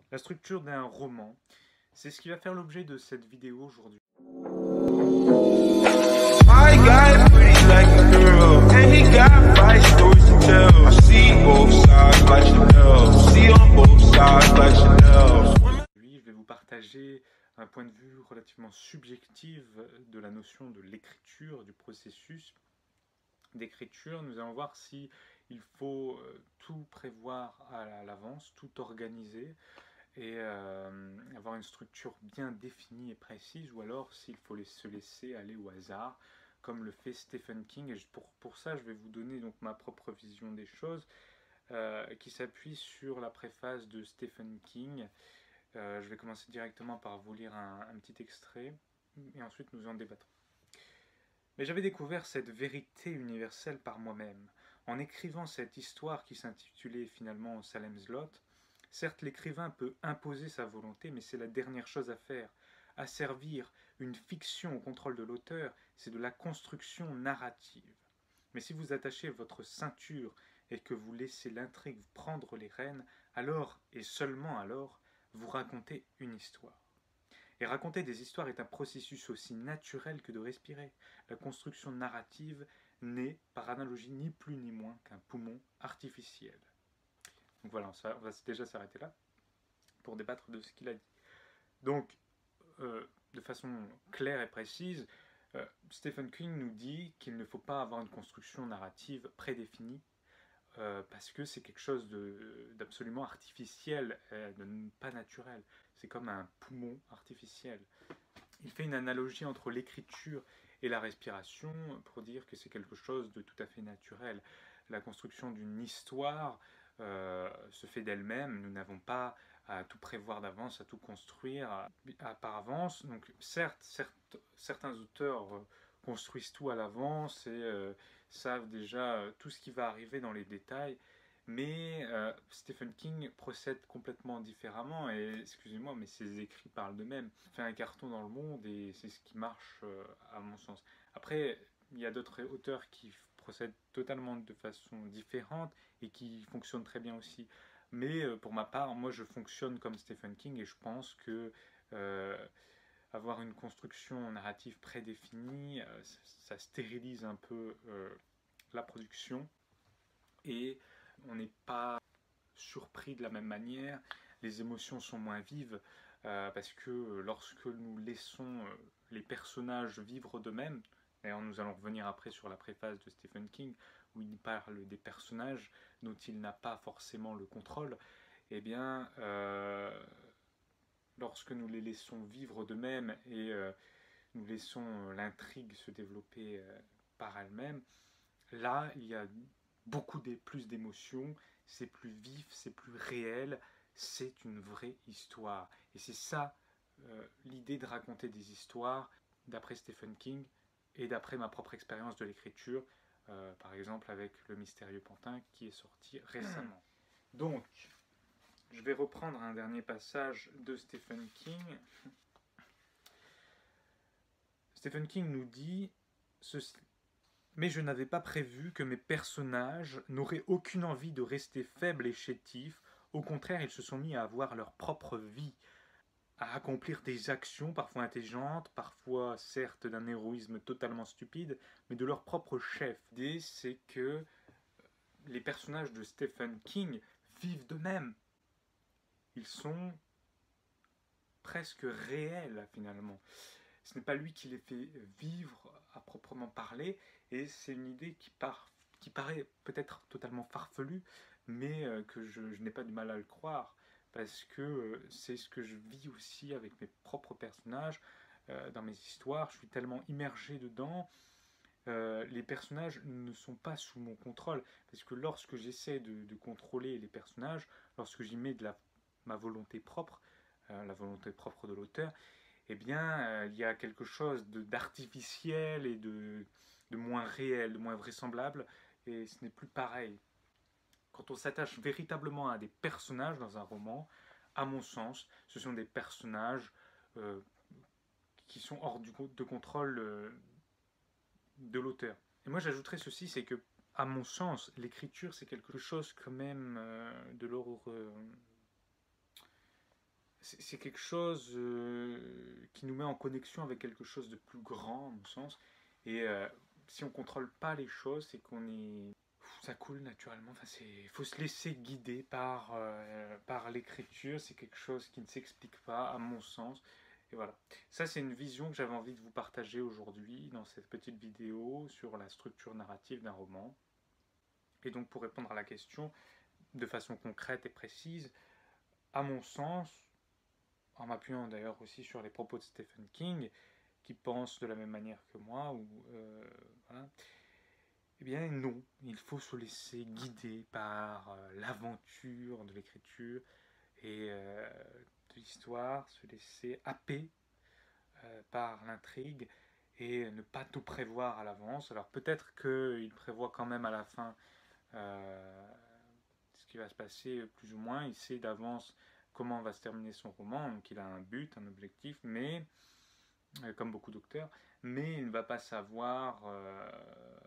La structure d'un roman, c'est ce qui va faire l'objet de cette vidéo aujourd'hui. My guy pretty like a girl, and he got five stories to tell. I see both sides like Chanel, see on both sides like Chanel. Aujourd'hui, je vais vous partager un point de vue relativement subjectif de la notion de l'écriture, du processus d'écriture. Nous allons voir si il faut tout prévoir à l'avance, tout organiser et avoir une structure bien définie et précise, ou alors s'il faut se laisser aller au hasard, comme le fait Stephen King. Et pour ça, je vais vous donner donc ma propre vision des choses, qui s'appuie sur la préface de Stephen King. Je vais commencer directement par vous lire un petit extrait, et ensuite nous en débattrons. Mais j'avais découvert cette vérité universelle par moi-même. En écrivant cette histoire qui s'intitulait finalement Salem's Lot, certes l'écrivain peut imposer sa volonté, mais c'est la dernière chose à faire. Asservir une fiction au contrôle de l'auteur, c'est de la construction narrative. Mais si vous attachez votre ceinture et que vous laissez l'intrigue prendre les rênes, alors, et seulement alors, vous racontez une histoire. Et raconter des histoires est un processus aussi naturel que de respirer. La construction narrative n'est, par analogie, ni plus ni moins qu'un poumon artificiel. Donc voilà, on va déjà s'arrêter là pour débattre de ce qu'il a dit. Donc, de façon claire et précise, Stephen King nous dit qu'il ne faut pas avoir une construction narrative prédéfinie, parce que c'est quelque chose d'absolument artificiel, de pas naturel. C'est comme un poumon artificiel. Il fait une analogie entre l'écriture et la respiration pour dire que c'est quelque chose de tout à fait naturel. La construction d'une histoire se fait d'elle-même. Nous n'avons pas à tout prévoir d'avance, à tout construire par avance. Donc certes, certains auteurs construisent tout à l'avance et savent déjà tout ce qui va arriver dans les détails. Mais Stephen King procède complètement différemment, et excusez-moi, mais ses écrits parlent d'eux-mêmes. Il fait un carton dans le monde et c'est ce qui marche à mon sens. Après, il y a d'autres auteurs qui procèdent totalement de façon différente et qui fonctionnent très bien aussi. Mais pour ma part, moi je fonctionne comme Stephen King, et je pense que avoir une construction narrative prédéfinie, ça stérilise un peu la production, et on n'est pas surpris de la même manière, les émotions sont moins vives, parce que lorsque nous laissons les personnages vivre d'eux-mêmes, d'ailleurs nous allons revenir après sur la préface de Stephen King, où il parle des personnages dont il n'a pas forcément le contrôle, eh bien, lorsque nous les laissons vivre d'eux-mêmes et nous laissons l'intrigue se développer par elle-même, là, il y a beaucoup plus d'émotions, c'est plus vif, c'est plus réel, c'est une vraie histoire. Et c'est ça l'idée de raconter des histoires, d'après Stephen King et d'après ma propre expérience de l'écriture, par exemple avec Le Mystérieux Pantin qui est sorti récemment. Donc, je vais reprendre un dernier passage de Stephen King. Stephen King nous dit ceci: mais je n'avais pas prévu que mes personnages n'auraient aucune envie de rester faibles et chétifs. Au contraire, ils se sont mis à avoir leur propre vie, à accomplir des actions parfois intelligentes, parfois certes d'un héroïsme totalement stupide, mais de leur propre chef. L'idée, c'est que les personnages de Stephen King vivent d'eux-mêmes. Ils sont presque réels finalement. Ce n'est pas lui qui les fait vivre à proprement parler, et c'est une idée qui paraît peut-être totalement farfelue, mais que je n'ai pas du mal à le croire, parce que c'est ce que je vis aussi avec mes propres personnages, dans mes histoires. Je suis tellement immergé dedans. Les personnages ne sont pas sous mon contrôle, parce que lorsque j'essaie de contrôler les personnages, lorsque j'y mets ma volonté propre, la volonté propre de l'auteur, eh bien, il y a quelque chose d'artificiel et de moins réel, de moins vraisemblable, et ce n'est plus pareil. Quand on s'attache véritablement à des personnages dans un roman, à mon sens, ce sont des personnages euh, qui sont hors de contrôle de l'auteur. Et moi, j'ajouterais ceci, c'est que, à mon sens, l'écriture, c'est quelque chose quand même de l'ordre c'est quelque chose qui nous met en connexion avec quelque chose de plus grand, à mon sens. Et si on contrôle pas les choses, c'est qu'on est... Ça coule naturellement. Enfin, il faut se laisser guider par l'écriture. C'est quelque chose qui ne s'explique pas, à mon sens. Et voilà. Ça, c'est une vision que j'avais envie de vous partager aujourd'hui dans cette petite vidéo sur la structure narrative d'un roman. Et donc, pour répondre à la question de façon concrète et précise, à mon sens, en m'appuyant d'ailleurs aussi sur les propos de Stephen King, qui pense de la même manière que moi, voilà, eh bien non, il faut se laisser guider par l'aventure de l'écriture et de l'histoire, se laisser happer par l'intrigue et ne pas tout prévoir à l'avance. Alors peut-être qu'il prévoit quand même à la fin ce qui va se passer plus ou moins, il sait d'avance comment va se terminer son roman, donc il a un but, un objectif, mais comme beaucoup d'auteurs, mais il ne va pas savoir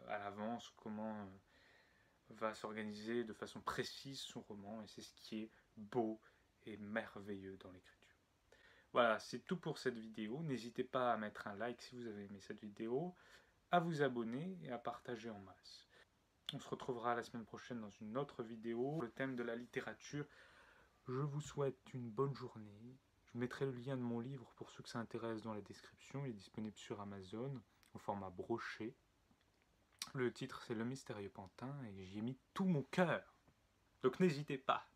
à l'avance comment va s'organiser de façon précise son roman, et c'est ce qui est beau et merveilleux dans l'écriture. Voilà, c'est tout pour cette vidéo. N'hésitez pas à mettre un like si vous avez aimé cette vidéo, à vous abonner et à partager en masse. On se retrouvera la semaine prochaine dans une autre vidéo, le thème de la littérature. Je vous souhaite une bonne journée. Je mettrai le lien de mon livre pour ceux que ça intéresse dans la description. Il est disponible sur Amazon au format broché. Le titre c'est Le Mystérieux Pantin et j'y ai mis tout mon cœur. Donc n'hésitez pas.